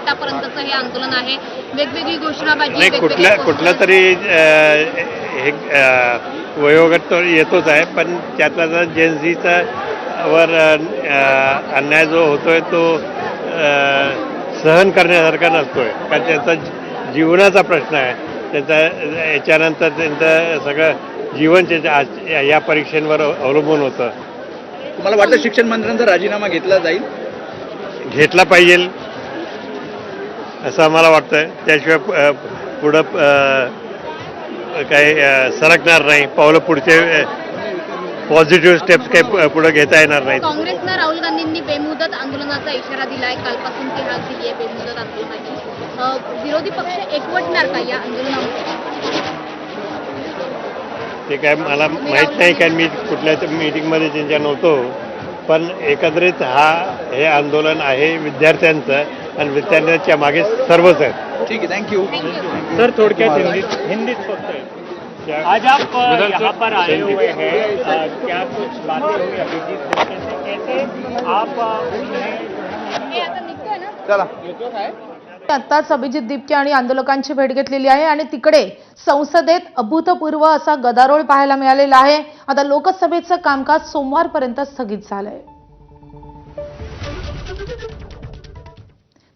शेवटापर्यंतचं हे आंदोलन आहे. वेगवेगळी घोषणाबाजी नाही, कुठला तरी हे वयोगट तर येतोच आहे, पण त्यातला जेनझीचा वर अन्याय जो होतोय तो सहन करण्यासारखा नसतोय, कारण त्यांचा जीवनाचा प्रश्न आहे. त्यांचा याच्यानंतर त्यांचं सगळं जीवन त्याच्या या परीक्षांवर अवलंबून होतं. तुम्हाला वाटतं शिक्षण मंत्र्यांचा राजीनामा घेतला जाईल? घेतला पाहिजे असं आम्हाला वाटतं. त्याशिवाय पुढं काही सरकणार नाही. पावलं पुढचे पॉझिटिव्ह स्टेप्स काही पुढे घेता येणार नाहीत. काँग्रेसनं राहुल गांधींनी बेमुदत आंदोलनाचा इशारा दिलाय. कालपासून ती हाक दिली आहे बेमुदत आंदोलनाची. विरोधी पक्ष एकवटणार का या आंदोलनामध्ये? ते काय मला माहीत नाही, कारण मी कुठल्याच मीटिंगमध्ये त्यांच्या नव्हतो. पण एकत्रित हे आंदोलन आहे विद्यार्थ्यांचं, आणि विद्यार्थ्यांच्या मागे सर्वच आहेत. ठीक है, थँक्यू. सर थोडक्यात हिंदीत फक्त आज आप यहाँ पर आए हुए हैं, क्या कुछ बातें हुई अभिजीत तरीके से, कैसे आप हे आता निघतोय ना? चला. आताच अभिजित दिपके आणि आंदोलकांची भेट घेतलेली आहे आणि तिकडे संसदेत अभूतपूर्व असा गदारोळ पाहायला मिळालेला आहे. आता लोकसभेचं कामकाज सोमवारपर्यंत स्थगित झालंय.